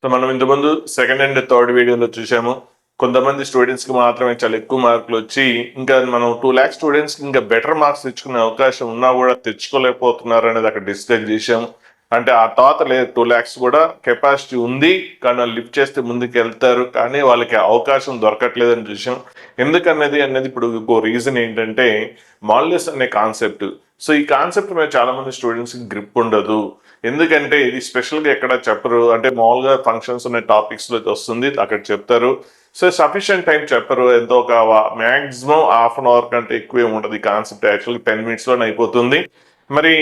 So మనం ఇంతకుముందు second and third వీడియోలో చూసాము. కొంతమంది స్టూడెంట్స్కి మాత్రమే చాలా ఎక్కువ మార్కులు వచ్చి ఇంకా మనం 2 lakhs స్టూడెంట్స్కి ఇంకా బెటర్ మార్క్స్ తెచ్చుకునే అవకాశం ఉన్నా కూడా తెచ్చుకోలేకపోతున్నారు అనేది అక్కడ డిస్కస్ చేసాము. అంటే ఆ తర్వాత లేదు 2 lakhs కూడా కెపాసిటీ ఉంది, కానీ వాళ్ళు లిఫ్ట్ చేస్తే ముందుకు వెళ్తారు, కానీ వాళ్ళకి అవకాశం దొరకట్లేదని చూసాం. ఎందుకన్నది ఇప్పుడు ఇంకో రీజన్ ఏంటంటే మాల్యస్ అనే కాన్సెప్ట్. సో ఈ కాన్సెప్ట్ మీద చాలా మంది స్టూడెంట్స్కి గ్రిప్ ఉండదు. ఎందుకంటే ఇది స్పెషల్గా ఎక్కడ చెప్పరు, అంటే మామూలుగా ఫంక్షన్స్ ఉన్న టాపిక్స్లో వస్తుంది, అక్కడ చెప్తారు. సో సఫిషియంట్ టైం చెప్పరు, ఎంతో ఒక మ్యాక్సిమం ½ అవర్ కంటే ఎక్కువ ఏముంటుంది. ఈ కాన్సెప్ట్ యాక్చువల్గా 10 minutes అయిపోతుంది. మరి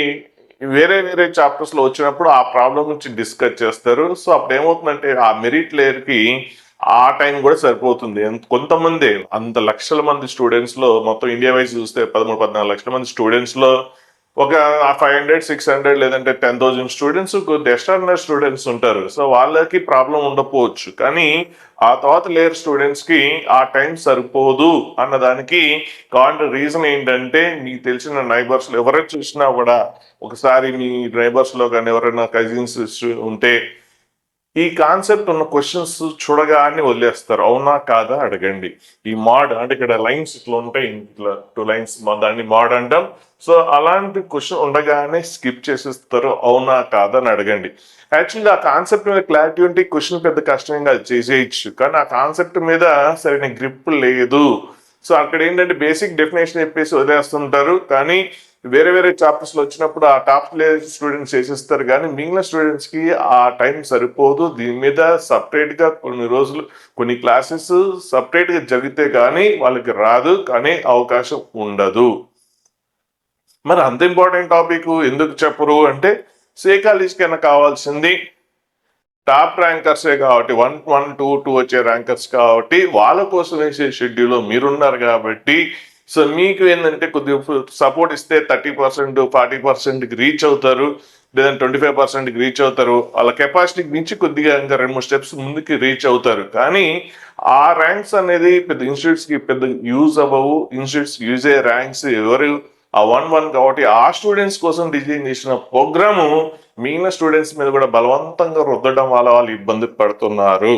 వేరే వేరే చాప్టర్స్లో వచ్చినప్పుడు ఆ ప్రాబ్లం నుంచి డిస్కస్ చేస్తారు. సో అప్పుడు ఏమవుతుందంటే ఆ మెరిట్ లేయర్కి ఆ టైం కూడా సరిపోతుంది. కొంతమంది అంత లక్షల మంది స్టూడెంట్స్లో, మొత్తం ఇండియా వైజ్ చూస్తే 13-14 లక్షల మంది స్టూడెంట్స్లో ఒక 500-600 లేదంటే 10,000 స్టూడెంట్స్ ఎక్స్ట్రాడినరీ స్టూడెంట్స్ ఉంటారు. సో వాళ్ళకి ప్రాబ్లం ఉండకపోవచ్చు, కానీ ఆ తర్వాత లేయర్ స్టూడెంట్స్ కి ఆ టైం సరిపోదు అన్నదానికి కావాలంటే రీజన్ ఏంటంటే, మీకు తెలిసిన నైబర్స్ లో ఎవరైనా చూసినా కూడా ఒకసారి మీ నైబర్స్ లో కానీ ఎవరైనా కజిన్స్ ఉంటే ఈ కాన్సెప్ట్ ఉన్న క్వశ్చన్స్ చూడగానే వదిలేస్తారు. అవునా కాదా అడగండి. ఈ మాడ్ అంటే ఇక్కడ లైన్స్ ఇట్లా ఉంటాయి, ఇట్లా 2 lines, దాన్ని మాడ్ అంటాం. సో అలాంటి క్వశ్చన్ ఉండగానే స్కిప్ చేసేస్తారు. అవునా కాదా అని అడగండి. యాక్చువల్గా ఆ కాన్సెప్ట్ మీద క్లారిటీ ఉంటే క్వశ్చన్ పెద్ద కష్టంగా చేసేయచ్చు, కానీ ఆ కాన్సెప్ట్ మీద సరైన గ్రిప్ లేదు. సో అక్కడ ఏంటంటే బేసిక్ డెఫినేషన్ చెప్పేసి వదిలేస్తుంటారు, కానీ వేరే వేరే చాప్టర్స్ లో వచ్చినప్పుడు ఆ టాప్ స్టూడెంట్స్ చేసేస్తారు, కానీ మిగిలిన స్టూడెంట్స్ కి ఆ టైం సరిపోదు. దీని మీద సపరేట్ గా కొన్ని రోజులు కొన్ని క్లాసెస్ సపరేట్ గా జరిగితే కానీ వాళ్ళకి రాదు, కానీ అవకాశం ఉండదు. మరి అంత ఇంపార్టెంట్ టాపిక్ ఎందుకు చెప్పరు అంటే, సైకాలజీకి కన్నా కావాల్సింది టాప్ ర్యాంకర్సే కాబట్టి, 1, 1, 2, 2 వచ్చే ర్యాంకర్స్ కాబట్టి వాళ్ళ కోసం వేసే షెడ్యూల్లో మీరున్నారు కాబట్టి, సో మీకు ఏంటంటే కొద్దిగా సపోర్ట్ ఇస్తే 30%, 40%కి రీచ్ అవుతారు, లేదంటే 25%కి రీచ్ అవుతారు. వాళ్ళ కెపాసిటీకి మించి కొద్దిగా ఇంకా 2-3 స్టెప్స్ ముందుకి రీచ్ అవుతారు. కానీ ఆ ర్యాంక్స్ అనేది పెద్ద ఇన్స్టిట్యూట్స్కి పెద్ద యూజ్ అవ్వవు. ఇన్స్టిట్యూట్స్ యూజ్ అయ్యే ర్యాంక్స్ ఎవరు ఆ 1-1 కాబట్టి ఆ స్టూడెంట్స్ కోసం డిజైన్ చేసిన ప్రోగ్రాము మిగిలిన స్టూడెంట్స్ మీద కూడా బలవంతంగా రుద్దడం వల్ల వాళ్ళు ఇబ్బంది పడుతున్నారు.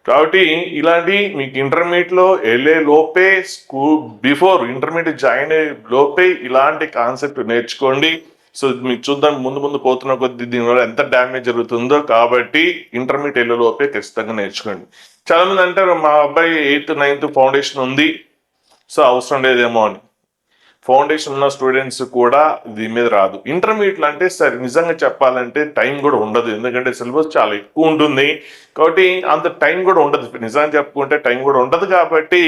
కాబట్టి ఇలాంటి మీకు ఇంటర్మీడియట్ లో వెళ్ళే లోపే, స్కూల్ బిఫోర్ ఇంటర్మీడియట్ జాయిన్ అయ్యే లోపే ఇలాంటి కాన్సెప్ట్ నేర్చుకోండి. సో మీకు చూద్దాం ముందు ముందు పోతున్న కొద్ది దీనివల్ల ఎంత డ్యామేజ్ జరుగుతుందో, కాబట్టి ఇంటర్మీడియట్ వెళ్ళే లోపే ఖచ్చితంగా నేర్చుకోండి. చాలా మంది అంటారు మా అబ్బాయి 8th 9th ఫౌండేషన్ ఉంది, సో అవసరం లేదేమో అని. ఫౌండేషన్ ఉన్న స్టూడెంట్స్ కూడా దీని మీద రాదు. ఇంటర్మీడియట్ అంటే సరే నిజంగా చెప్పాలంటే టైం కూడా ఉండదు, ఎందుకంటే సిలబస్ చాలా ఎక్కువ ఉంటుంది కాబట్టి అంత టైం కూడా ఉండదు. నిజంగా చెప్పుకుంటే టైం కూడా ఉండదు కాబట్టి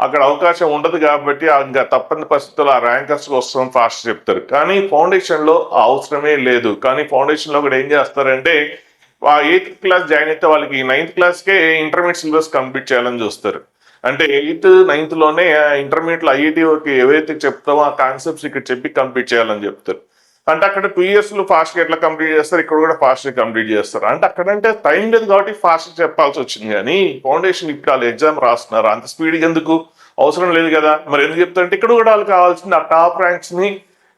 అక్కడ అవకాశం ఉండదు కాబట్టి ఇంకా తప్పని పరిస్థితుల్లో ఆ ర్యాంకర్స్ కోసం ఫాస్ట్ చెప్తారు. కానీ ఫౌండేషన్లో అవసరమే లేదు. కానీ ఫౌండేషన్లో కూడా ఏం చేస్తారంటే 8th క్లాస్ జాయిన్ అయితే వాళ్ళకి 9th క్లాస్కే ఇంటర్మీడియట్ సిలబస్ కంప్లీట్ చేయాలని చూస్తారు. అంటే 8th 9th లోనే ఇంటర్మీడియట్ లో ఐఐటీకి ఏవైతే చెప్తామో ఆ కాన్సెప్ట్స్ ఇక్కడ చెప్పి కంప్లీట్ చేయాలని చెప్తారు. అంటే అక్కడ 2 years ఫాస్ట్ గా ఎట్లా కంప్లీట్ చేస్తారు, ఇక్కడ కూడా ఫాస్ట్ గా కంప్లీట్ చేస్తారు. అంటే అక్కడంటే టైం లేదు కాబట్టి ఫాస్ట్ చెప్పాల్సి వచ్చింది, కానీ ఫౌండేషన్ ఇప్పుడు వాళ్ళు ఎగ్జామ్ రాస్తున్నారు, అంత స్పీడ్ ఎందుకు, అవసరం లేదు కదా. మరి ఎందుకు చెప్తారంటే ఇక్కడ కూడా వాళ్ళు కావాల్సింది ఆ టాప్ ర్యాంక్స్ ని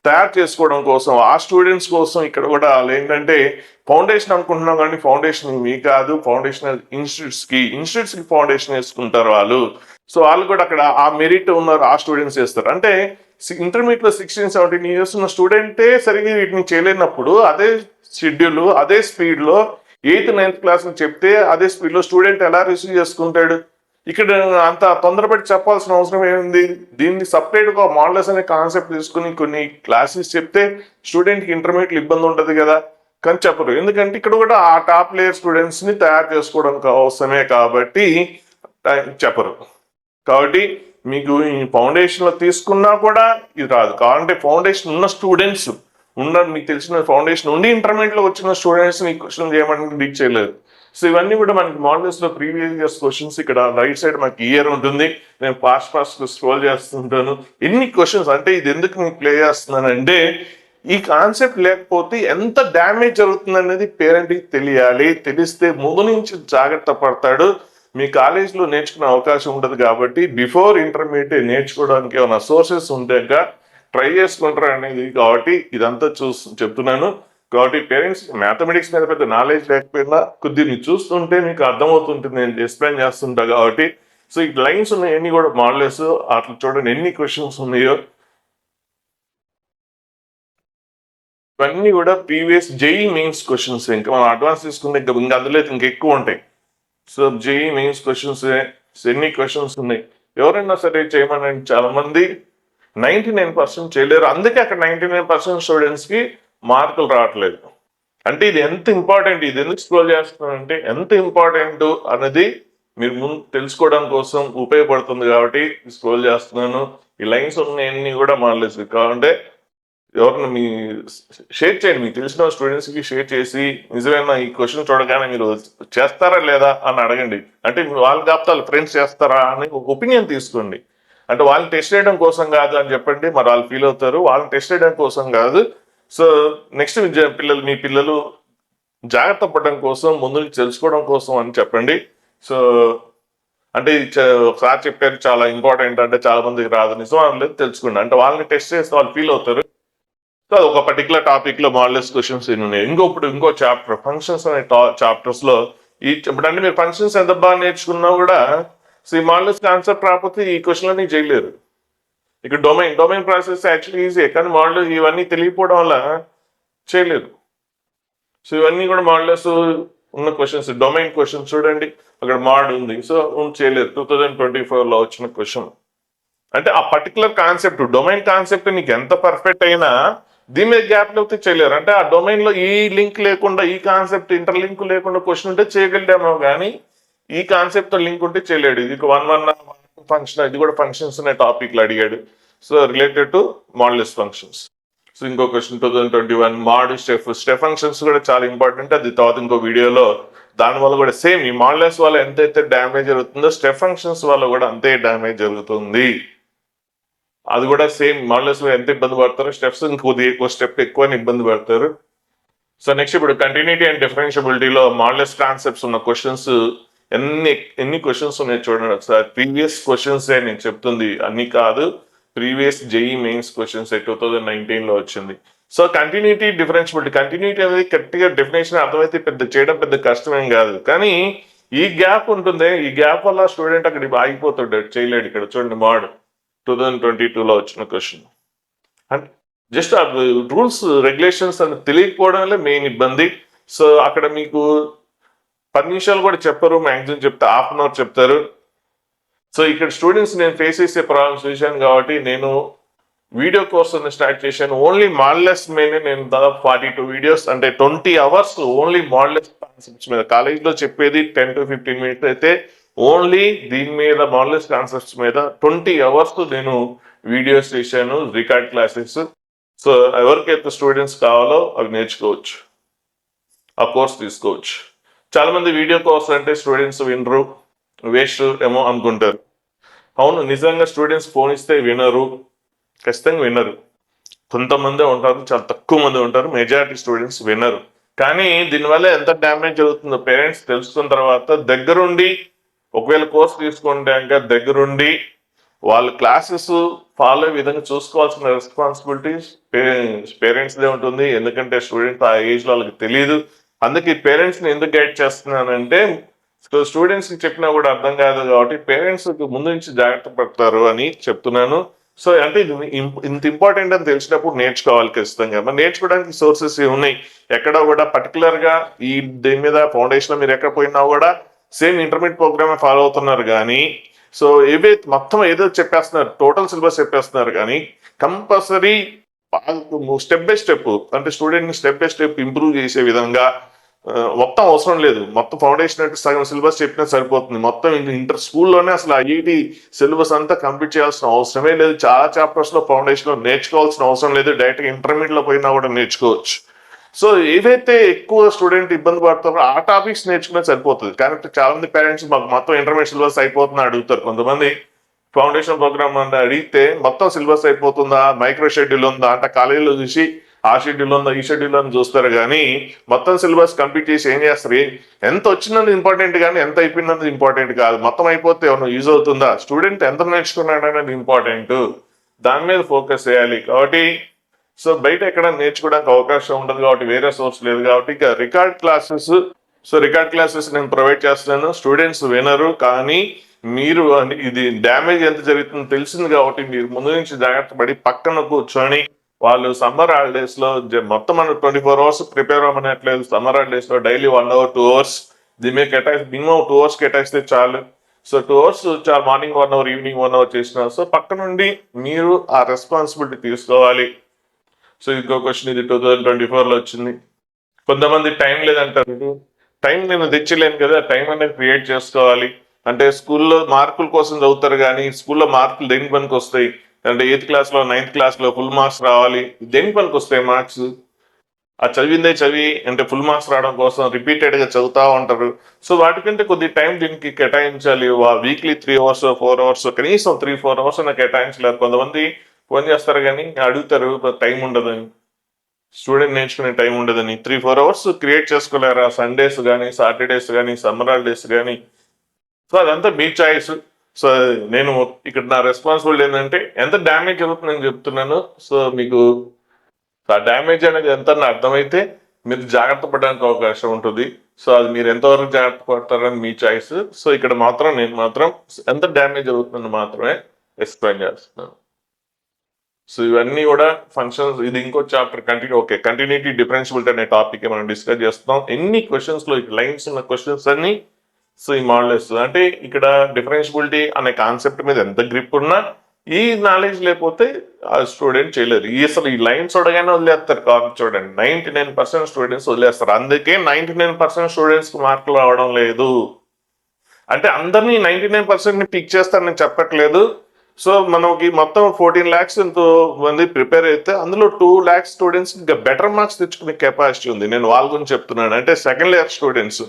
తయారు చేసుకోవడం కోసం, ఆ స్టూడెంట్స్ కోసం ఇక్కడ కూడా వాళ్ళు ఏంటంటే ఫౌండేషన్ అనుకుంటున్నాం, కానీ ఫౌండేషన్ మీ కాదు, ఫౌండేషన్ ఇన్స్టిట్యూట్స్ కి ఫౌండేషన్ వేసుకుంటారు వాళ్ళు. సో వాళ్ళు కూడా అక్కడ ఆ మెరిట్ ఉన్నారు ఆ స్టూడెంట్స్ చేస్తారు. అంటే ఇంటర్మీడియట్ లో 16-17 years ఉన్న స్టూడెంటే సరిగ్గా వీటిని చేయలేనప్పుడు అదే షెడ్యూల్ అదే స్పీడ్ లో 8th 9th క్లాస్ చెప్తే అదే స్పీడ్ లో స్టూడెంట్ ఎలా రిసీవ్ చేసుకుంటాడు? ఇక్కడ అంత తొందరపడి చెప్పాల్సిన అవసరం ఏముంది? దీన్ని సపరేట్ గా మోడల్స్ అనే కాన్సెప్ట్ తీసుకుని కొన్ని క్లాసెస్ చెప్తే స్టూడెంట్ కి ఇంటర్మీడియట్ ఇబ్బంది ఉంటది కదా, కానీ చెప్పరు. ఎందుకంటే ఇక్కడ కూడా ఆ టాప్ లేయర్ స్టూడెంట్స్ ని తయారు చేసుకోవడం అవసరమే కాబట్టి చెప్పరు. కాబట్టి మీకు ఈ ఫౌండేషన్ లో తీసుకున్నా కూడా ఇది రాదు. కావాలంటే ఫౌండేషన్ ఉన్న స్టూడెంట్స్ మీకు తెలిసిన ఫౌండేషన్ ఉండి ఇంటర్మీడియట్ లో వచ్చిన స్టూడెంట్స్ ని క్వశ్చన్ చేయమని రీచ్ చేయలేదు. సో ఇవన్నీ కూడా మనకి మోడల్స్ లో ప్రీవియస్ ఇయర్స్ క్వశ్చన్స్ ఇక్కడ రైట్ సైడ్ మనకి ఇయర్ ఉంటుంది. నేను ఫాస్ట్ స్క్రోల్ చేస్తుంటాను. ఎన్ని క్వశ్చన్స్ అంటే ఇది ఎందుకు నేను ప్లే చేస్తున్నానంటే ఈ కాన్సెప్ట్ లేకపోతే ఎంత డ్యామేజ్ జరుగుతుంది అనేది పేరెంట్కి తెలియాలి. తెలిస్తే ముందు నుంచి జాగ్రత్త పడతాడు. మీ కాలేజీలో నేర్చుకునే అవకాశం ఉండదు కాబట్టి బిఫోర్ ఇంటర్మీడియట్ నేర్చుకోవడానికి ఏమైనా సోర్సెస్ ఉంటే ట్రై చేసుకుంటారు అనేది, కాబట్టి ఇదంతా చెప్తున్నాను. కాబట్టి పేరెంట్స్ మ్యాథమెటిక్స్ మీద పెద్ద నాలెడ్జ్ లేకపోయినా కొద్దిగా మీరు చూస్తుంటే మీకు అర్థమవుతుంటుంది, నేను ఎక్స్ప్లెయిన్ చేస్తుంటా కాబట్టి. సో ఈ లైన్స్ ఉన్నాయన్నీ కూడా మోడల్స్ అట్లా చూడండి ఎన్ని క్వశ్చన్స్ ఉన్నాయో. ఇవన్నీ కూడా ప్రీవియస్ జేఈ మెయిన్స్ క్వశ్చన్స్. ఇంకా మనం అడ్వాన్స్ తీసుకుంటే ఇంకా అందులో ఇంకా ఎక్కువ ఉంటాయి. సో జేఈ మెయిన్స్ క్వశ్చన్స్ ఎన్ని క్వశ్చన్స్ ఉన్నాయి. ఎవరైనా సరే చేయమని చాలా మంది 99% చేయలేరు. అందుకే అక్కడ 99% స్టూడెంట్స్ కి మార్కులు రావట్లేదు. అంటే ఇది ఎంత ఇంపార్టెంట్, ఇది ఎందుకు స్క్రోల్ చేస్తున్నానంటే ఎంత ఇంపార్టెంట్ అనేది మీరు ముందు తెలుసుకోవడం కోసం ఉపయోగపడుతుంది కాబట్టి స్క్రోల్ చేస్తున్నాను. ఈ లైన్స్ ఉన్నాయన్నీ కూడా మారలేదు కావాలంటే ఎవరిని మీ షేర్ చేయండి, మీకు తెలిసిన స్టూడెంట్స్ కి షేర్ చేసి నిజమైన ఈ క్వశ్చన్ చూడగానే మీరు చేస్తారా లేదా అని అడగండి. అంటే వాళ్ళ కాపుతాలు ఫ్రెండ్స్ చేస్తారా అని ఒక ఒపీనియన్ తీసుకోండి. అంటే వాళ్ళని టెస్ట్ చేయడం కోసం కాదు అని చెప్పండి, మరి వాళ్ళు ఫీల్ అవుతారు. వాళ్ళని టెస్ట్ చేయడం కోసం కాదు. సో నెక్స్ట్ మీ పిల్లలు జాగ్రత్త పడడం కోసం, ముందు నుంచి తెలుసుకోవడం కోసం అని చెప్పండి. సో అంటే ఒకసారి చెప్పారు చాలా ఇంపార్టెంట్ అంటే చాలా మందికి రాదు, నిజం అనలేదు తెలుసుకోండి. అంటే వాళ్ళని టెస్ట్ చేస్తే వాళ్ళు ఫీల్ అవుతారు. సో ఒక పర్టికులర్ టాపిక్ లో మోడలెస్ క్వశ్చన్స్ ఉన్నాయి. ఇంకో చాప్టర్ ఫంక్షన్స్ అనే చాప్టర్స్ లో అంటే మీరు ఫంక్షన్స్ ఎంత బాగా నేర్చుకున్నా కూడా ఈ మోడలెస్ కాన్సెప్ట్ రాకపోతే ఈ క్వశ్చన్ అన్ని చేయలేరు. ఇక్కడ డొమైన్ ప్రాసెస్ యాక్చువల్లీ ఈజీ, కానీ మోడల్ ఇవన్నీ తెలియకపోవడం వల్ల చేయలేరు. సో ఇవన్నీ కూడా మోడలెస్ ఉన్న క్వశ్చన్స్. డొమైన్ క్వశ్చన్స్ చూడండి, అక్కడ మోడ్ ఉంది, సో చేయలేరు. 2024 లో వచ్చిన క్వశ్చన్. అంటే ఆ పర్టికులర్ కాన్సెప్ట్ డొమైన్ కాన్సెప్ట్ నీకు ఎంత పర్ఫెక్ట్ అయినా దీని మీద గ్యాప్ లేకపోతే చేయలేరు. అంటే ఆ డొమైన్ లో ఈ లింక్ లేకుండా, ఈ కాన్సెప్ట్ ఇంటర్లింక్ లేకుండా క్వశ్చన్ ఉంటే చేయగలిగామో కానీ ఈ కాన్సెప్ట్ తో లింక్ ఉంటే చేయలేడు. ఇది 1 ఫంక్షన్, ఇది కూడా ఫంక్షన్స్ అనే టాపిక్ లో అడిగాడు. So related to మోడలెస్ functions. So ఇంకో క్వశ్చన్ 2021 మాడ్ స్టెప్ ఫంక్షన్స్ కూడా చాలా ఇంపార్టెంట్. అది తర్వాత ఇంకో వీడియోలో దాని వల్ల కూడా సేమ్ ఈ మోడలెస్ వల్ల ఎంతైతే డ్యామేజ్ జరుగుతుందో స్టెప్ ఫంక్షన్స్ వల్ల కూడా అంతే డ్యామేజ్ జరుగుతుంది. అది కూడా సేమ్ మోడలెస్ లో ఎంత ఇబ్బంది పడతారో స్టెప్స్ ఇంకొద్దిగా ఎక్కువ స్టెప్ ఎక్కువ ఇబ్బంది పడతారు. సో నెక్స్ట్ ఇప్పుడు కంటిన్యూటీ అండ్ డిఫరెన్షియబిలిటీలో మోడలెస్ కాన్సెప్ట్స్ ఉన్న క్వశ్చన్స్ ఎన్ని క్వశ్చన్స్ ఉన్నాయి చూడండి ఒకసారి. ప్రీవియస్ క్వశ్చన్స్ నేను చెప్తుంది అన్ని కాదు, ప్రీవియస్ జేఈ మెయిన్స్ క్వశ్చన్స్ 2019 లో వచ్చింది. సో కంటిన్యూటీ డిఫరెన్షియబిలిటీ, కంటిన్యూటీ అనేది గట్టిగా డెఫినేషన్ అర్థమైతే చేయడం పెద్ద కష్టమేం కాదు, కానీ ఈ గ్యాప్ ఉంటుంది. ఈ గ్యాప్ వల్ల స్టూడెంట్ అక్కడ ఆగిపోతాడు, చేయలేడు. ఇక్కడ చూడండి మోడ్ 2022 లో వచ్చిన క్వశ్చన్. అంటే జస్ట్ ఆ రూల్స్ రెగ్యులేషన్స్ అని తెలియకపోవడం వల్ల మెయిన్ ఇబ్బంది. సో అక్కడ మీకు 10 నిమిషాలు కూడా చెప్పరు, మ్యాక్సిమం చెప్తే ½ అన్ అవర్ చెప్తారు. సో ఇక్కడ స్టూడెంట్స్ నేను ఫేస్ చేసే ప్రాబ్లమ్స్ చూశాను కాబట్టి నేను వీడియో కోర్స్ స్టార్ట్ చేశాను. ఓన్లీ మోడలెస్ మీద నేను దాదాపు 42 వీడియోస్, అంటే 20 hours ఓన్లీ మోడలెస్ కాన్సెప్ట్స్ మీద. కాలేజ్లో చెప్పేది 10 to 15 minutes అయితే ఓన్లీ దీని మీద మోడలెస్ కాన్సెప్ట్స్ మీద 20 hours నేను వీడియోస్ చేశాను, రికార్డ్ క్లాసెస్. సో ఎవరికైతే స్టూడెంట్స్ కావాలో అవి నేర్చుకోవచ్చు, ఆ కోర్స్ తీసుకోవచ్చు. చాలా మంది వీడియో కోర్స్ అంటే స్టూడెంట్స్ వినరు, వేస్ట్ ఏమో అనుకుంటారు. అవును, నిజంగా స్టూడెంట్స్ ఫోన్ ఇస్తే వినరు, ఖచ్చితంగా వినరు. కొంతమంది ఉంటారు, చాలా తక్కువ మంది ఉంటారు, మెజారిటీ స్టూడెంట్స్ వినరు. కానీ దీనివల్ల ఎంత డ్యామేజ్ జరుగుతుందో పేరెంట్స్ తెలుసుకున్న తర్వాత దగ్గరుండి, ఒకవేళ కోర్స్ తీసుకుంటే ఇంకా దగ్గరుండి వాళ్ళ క్లాసెస్ ఫాలో అయ్యే విధంగా చూసుకోవాల్సిన రెస్పాన్సిబిలిటీస్ పేరెంట్స్దే ఉంటుంది. ఎందుకంటే స్టూడెంట్స్ ఆ ఏజ్ లో వాళ్ళకి తెలియదు. అందుకే పేరెంట్స్ ని ఎందుకు గైడ్ చేస్తున్నానంటే స్టూడెంట్స్ కి చెప్పినా కూడా అర్థం కాదు కాబట్టి పేరెంట్స్ ముందు నుంచి జాగ్రత్త పడతారు అని చెప్తున్నాను. సో అంటే ఇది ఇంత ఇంపార్టెంట్ అని తెలిసినప్పుడు నేర్చుకోవాలి ఖచ్చితంగా. మరి నేర్చుకోవడానికి సోర్సెస్ ఉన్నాయి. ఎక్కడ కూడా పర్టికులర్ గా ఈ దీని మీద ఫౌండేషన్ మీరు ఎక్కడ పోయినా కూడా సేమ్ ఇంటర్మీడియట్ ప్రోగ్రామ్ ఫాలో అవుతున్నారు కానీ, సో ఏవే మొత్తం ఏదో చెప్పేస్తున్నారు, టోటల్ సిలబస్ చెప్పేస్తున్నారు కానీ కంపల్సరీ స్టెప్ బై స్టెప్, అంటే స్టూడెంట్ ని స్టెప్ బై స్టెప్ ఇంప్రూవ్ చేసే విధంగా మొత్తం అవసరం లేదు. మొత్తం ఫౌండేషన్ అంటే సగం సిలబస్ చెప్పినా సరిపోతుంది. మొత్తం ఇంటర్ స్కూల్లోనే అసలు ఐఐటి సిలబస్ అంతా కంప్లీట్ చేయాల్సిన అవసరమే లేదు. చాలా చాప్టర్స్ లో ఫౌండేషన్ లో నేర్చుకోవాల్సిన అవసరం లేదు, డైరెక్ట్ ఇంటర్మీడియట్ లో పోయినా కూడా నేర్చుకోవచ్చు. సో ఏదైతే ఎక్కువ స్టూడెంట్ ఇబ్బంది పడతారో ఆ టాపిక్స్ నేర్చుకునే సరిపోతుంది. కానీ చాలా మంది పేరెంట్స్ మాకు మొత్తం ఇంటర్మీడియట్ సిలబస్ అయిపోతుందా అడుగుతారు. కొంతమంది ఫౌండేషన్ ప్రోగ్రామ్ అంటే అడిగితే మొత్తం సిలబస్ అయిపోతుందా, మైక్రో షెడ్యూల్ ఉందా అంటే కాలేజీలో చూసి ఆ షెడ్యూల్ ఉందా ఈ షెడ్యూల్ అని చూస్తారు కానీ మొత్తం సిలబస్ కంప్లీట్ చేసి ఏం చేస్తారు? ఎంత వచ్చినది ఇంపార్టెంట్ కానీ ఎంత అయిపోయినది ఇంపార్టెంట్ కాదు. మొత్తం అయిపోతే ఏమన్నా యూజ్ అవుతుందా? స్టూడెంట్ ఎంత నేర్చుకున్నాడు అనేది ఇంపార్టెంట్, దాని మీద ఫోకస్ చేయాలి. కాబట్టి సో బయట ఎక్కడ నేర్చుకోవడానికి అవకాశం ఉండదు కాబట్టి వేరే సోర్స్ లేదు కాబట్టి ఇక record classes. So record classes నేను ప్రొవైడ్ చేస్తున్నాను, స్టూడెంట్స్ వినరు, కానీ మీరు ఇది డ్యామేజ్ ఎంత జరుగుతుందో తెలిసింది కాబట్టి మీరు ముందు నుంచి జాగ్రత్త పడి పక్కన కూర్చొని వాళ్ళు సమ్మర్ హాలిడేస్ లో మొత్తం మనం 24 hours ప్రిపేర్ అవ్వనట్లేదు. సమ్మర్ హాలిడేస్ లో డైలీ 1 hour 2 hours దీని మీద కేటాయిస్తే మినిమం 2 hours కేటాయిస్తే చాలు. సో 2 hours చాలా, మార్నింగ్ 1 hour ఈవినింగ్ 1 hour చేసిన. సో పక్క నుండి మీరు ఆ రెస్పాన్సిబిలిటీ తీసుకోవాలి. సో ఇంకో క్వశ్చన్, ఇది 2024 లో వచ్చింది. కొంతమంది టైం లేదంటారు. టైం నేను తెచ్చలేను కదా, టైం అనేది క్రియేట్ చేసుకోవాలి. అంటే స్కూల్లో మార్కుల కోసం చదువుతారు కానీ స్కూల్లో మార్కులు దేనికి పనికి వస్తాయి అంటే 8th class లో 9th class లో ఫుల్ మార్క్స్ రావాలి, దేనికి పనికి వస్తాయి మార్క్స్? ఆ చదివిందే చదివి అంటే ఫుల్ మార్క్స్ రావడం కోసం రిపీటెడ్ గా చదువుతా ఉంటారు. సో వాటికంటే కొద్ది టైం దీనికి కేటాయించాలి. వీక్లీ 3 hours 4 hours కనీసం 3-4 hours అన్న కేటాయించలేరు. కొంతమంది ఫోన్ చేస్తారు కానీ అడుగుతారు టైం ఉండదని, స్టూడెంట్ నేర్చుకునే టైం ఉండదని. 3-4 hours క్రియేట్ చేసుకోలేరా? సండేస్ కానీ సాటర్డేస్ కానీ సమ్మర్ హాలిడేస్ కానీ. సో అదంతా మీ చాయిస్. సో నేను ఇక్కడ నా రెస్పాన్సిబిలిటీ ఏంటంటే ఎంత డ్యామేజ్ అవుతుందని చెప్తున్నాను. సో మీకు ఆ డ్యామేజ్ అనేది ఎంత అర్థమైతే మీరు జాగ్రత్త పడడానికి అవకాశం ఉంటుంది. సో అది మీరు ఎంతవరకు జాగ్రత్త పడతారని మీ చాయిస్. సో ఇక్కడ మాత్రం నేను మాత్రం ఎంత డ్యామేజ్ అవుతుందని మాత్రమే ఎక్స్ప్లెయిన్ చేస్తున్నాను. సో ఇవన్నీ కూడా ఫంక్షన్స్, ఇది ఇంకో చాప్టర్ కంటిన్యూటీ డిఫరెన్షియబిలిటీ అనే టాపిక్ మనం డిస్కస్ చేస్తున్నాం. ఎన్ని క్వశ్చన్స్ లో లైన్స్ ఉన్న క్వశ్చన్స్ అన్ని సో ఈ మోడల్స్ అంటే ఇక్కడ డిఫరెన్షియబిలిటీ అనే కాన్సెప్ట్ మీద ఎంత గ్రిప్ ఉన్నా ఈ నాలెడ్జ్ లేకపోతే ఆ స్టూడెంట్ చేయలేరు. అసలు ఈ లైన్స్ చూడగానే వదిలేస్తారు. కాబట్టి చూడండి 99% స్టూడెంట్స్ వదిలేస్తారు. అందుకే 99% స్టూడెంట్స్ కి మార్కులు రావడం లేదు. అంటే అందరినీ 99% ని పిక్ చేస్తారని చెప్పట్లేదు. సో మనకి మొత్తం 14 lakhs ఎంతో మంది ప్రిపేర్ అయితే అందులో 2 lakhs స్టూడెంట్స్ ఇంకా బెటర్ మార్క్స్ తెచ్చుకునే కెపాసిటీ ఉంది. నేను వాళ్ళ గురించి చెప్తున్నాను, అంటే సెకండ్ ఇయర్ స్టూడెంట్స్.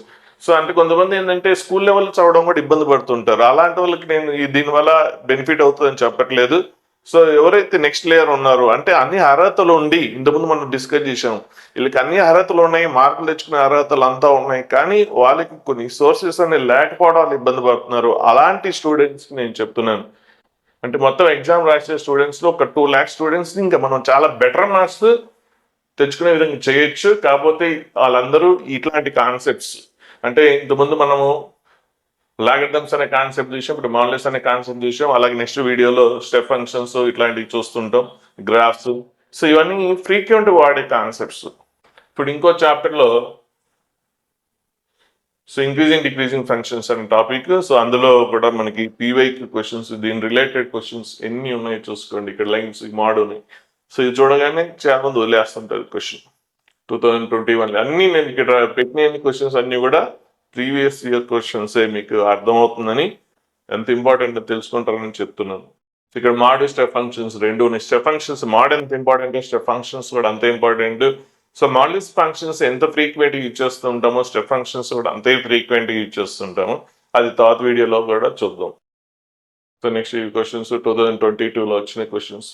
సో అంటే కొంతమంది ఏంటంటే స్కూల్ లెవెల్ చదవడం కూడా ఇబ్బంది పడుతుంటారు. అలాంటి వాళ్ళకి నేను దీనివల్ల బెనిఫిట్ అవుతుందని చెప్పట్లేదు. సో ఎవరైతే నెక్స్ట్ లేయర్ ఉన్నారో అంటే అన్ని అర్హతలు ఉండి, ఇంతకుముందు మనం డిస్కస్ చేసాం, వీళ్ళకి అన్ని అర్హతలు ఉన్నాయి, మార్కులు తెచ్చుకునే అర్హతలు అంతా ఉన్నాయి, కానీ వాళ్ళకి కొన్ని సోర్సెస్ అనేవి లేకపోవడం వల్ల ఇబ్బంది పడుతున్నారు. అలాంటి స్టూడెంట్స్ నేను చెప్తున్నాను. అంటే మొత్తం ఎగ్జామ్ రాసే స్టూడెంట్స్ లో ఒక 2 lakhs స్టూడెంట్స్ ఇంకా మనం చాలా బెటర్ మార్క్స్ తెచ్చుకునే విధంగా చేయొచ్చు. కాకపోతే వాళ్ళందరూ ఇట్లాంటి కాన్సెప్ట్స్ అంటే ఇంతకుముందు మనము లాగరిథమ్స్ అనే కాన్సెప్ట్ చూసాం, ఇప్పుడు మాడ్యులస్ అనే కాన్సెప్ట్ చూసాం, అలాగే నెక్స్ట్ వీడియోలో స్టెప్ ఫంక్షన్స్ ఇట్లాంటివి చూస్తుంటాం, గ్రాఫ్స్. సో ఇవన్నీ ఫ్రీక్వెంట్ వాడే కాన్సెప్ట్స్. ఇప్పుడు ఇంకో చాప్టర్ లో సో ఇంక్రీజింగ్ డిక్రీజింగ్ ఫంక్షన్స్ అనే టాపిక్. సో అందులో కూడా మనకి పీవైక్యూ క్వశ్చన్స్, దీని రిలేటెడ్ క్వశ్చన్స్ ఎన్ని ఉన్నాయో చూసుకోండి. ఇక్కడ లైన్స్ మోడ్ సో ఇది చూడగానే చాలా మంది వదిలేస్తుంటారు క్వశ్చన్. 2021 అన్ని నేను ఇక్కడ పెట్టిన క్వశ్చన్స్ అన్ని కూడా ప్రీవియస్ ఇయర్ క్వశ్చన్స్ మీకు అర్థమవుతుందని, ఎంత ఇంపార్టెంట్ తెలుసుకుంటారని చెప్తున్నాను. ఇక్కడ మాడ్ స్టెప్ ఫంక్షన్స్ రెండు ఉన్నాయి. స్టెప్ ఫంక్షన్స్ మాడ్ ఎంత ఇంపార్టెంట్, స్టెప్ ఫంక్షన్స్ కూడా అంతే ఇంపార్టెంట్. సో మాడ్యులస్ ఫంక్షన్స్ ఎంత ఫ్రీక్వెంట్ గా యూజ్ చేస్తుంటామో స్టెప్ ఫంక్షన్స్ కూడా అంతే ఫ్రీక్వెంట్ గా యూజ్ చేస్తుంటాము. అది తర్వాత వీడియోలో కూడా చూద్దాం. సో నెక్స్ట్ ఈ క్వశ్చన్స్ 2022 లో వచ్చిన క్వశ్చన్స్,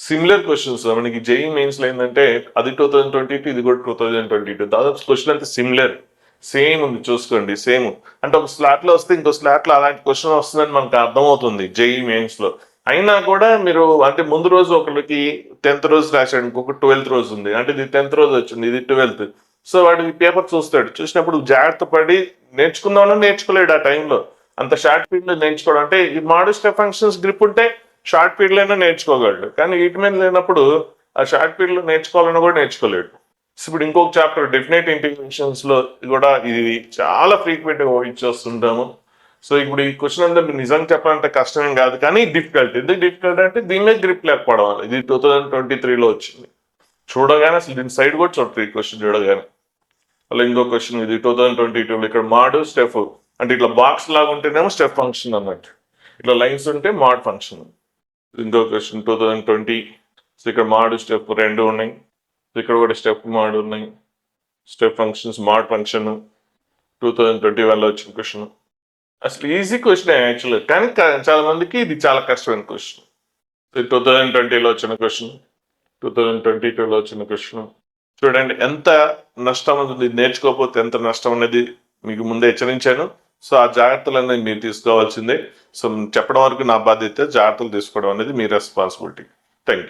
సిమిలర్ క్వశ్చన్స్. మనకి జేఈ మెయిన్స్ లో ఏంటంటే అది 2022, ఇది కూడా 2022. దాదాపు క్వశ్చన్ అంతా సిమిలర్, సేమ్ ఉంది చూసుకోండి. సేమ్ అంటే ఒక స్లాట్ లో వస్తే ఇంకో స్లాట్ లో అలాంటి క్వశ్చన్ వస్తుందని మనకు అర్థమవుతుంది జేఈ మెయిన్స్ లో. అయినా కూడా మీరు అంటే ముందు రోజు ఒకరికి 10th రోజు రాశాడు, ఇంకొక 12th రోజు ఉంది, అంటే ఇది 10th రోజు వచ్చింది, ఇది 12th. సో వాడు పేపర్ చూస్తాడు, చూసినప్పుడు జాగ్రత్త పడి నేర్చుకుందామని నేర్చుకోలేడు. ఆ టైంలో అంత షార్ట్ పీరియడ్ లో నేర్చుకోవడం అంటే ఈ మాడ్యులస్ స్టెప్ ఫంక్షన్స్ గ్రిప్ ఉంటే షార్ట్ పీరియడ్ లో అయినా నేర్చుకోగలడు, కానీ వీటి మీద లేనప్పుడు ఆ షార్ట్ పీరియడ్ లో నేర్చుకోవాలన్నా కూడా నేర్చుకోలేడు. ఇప్పుడు ఇంకొక చాప్టర్ డెఫినెట్ ఇంటిగ్రేషన్స్ లో కూడా ఇది చాలా ఫ్రీక్వెంట్ గా ఇచ్చేస్తుంటాము. సో ఇప్పుడు ఈ క్వశ్చన్ అంతా నిజంగా చెప్పాలంటే కష్టమేం కాదు, కానీ డిఫికల్ట్. ఎందుకు డిఫికల్ట్ అంటే దీని మీద గ్రిప్ లేకపోవడం వల్ల. ఇది 2023 లో వచ్చింది. చూడగానే అసలు దీని సైడ్ కూడా చూడరు ఈ క్వశ్చన్ చూడగానే. అలా ఇంకో క్వశ్చన్ ఇది 2022 లో. ఇక్కడ మాడ్ స్టెప్ అంటే ఇట్లా బాక్స్ లాగా ఉంటేనేమో స్టెప్ ఫంక్షన్ అన్నట్టు, ఇట్లా లైన్స్ ఉంటే మాడ్ ఫంక్షన్. ఇంకో క్వశ్చన్ 2020. సో ఇక్కడ మాడ్ స్టెప్ రెండు ఉన్నాయి, ఇక్కడ కూడా స్టెప్ మాడ్ ఉన్నాయి, స్టెప్ ఫంక్షన్స్ మాడ్ ఫంక్షన్. 2021 లో వచ్చిన క్వశ్చన్. అసలు ఈజీ క్వశ్చన్ యాక్చువల్, కానీ చాలా మందికి ఇది చాలా కష్టమైన క్వశ్చన్. 2020 లో వచ్చిన క్వశ్చన్, 2022 లో వచ్చిన క్వశ్చన్. చూడండి ఎంత నష్టం ఉంది, నేర్చుకోకపోతే ఎంత నష్టం అనేది మీకు ముందే హెచ్చరించాను. సో ఆ జాగ్రత్తలు అనేది మీరు తీసుకోవాల్సిందే. సో చెప్పడం వరకు నా బాధ్యత, జాగ్రత్తలు తీసుకోవడం అనేది మీ రెస్పాన్సిబిలిటీ. Thank you.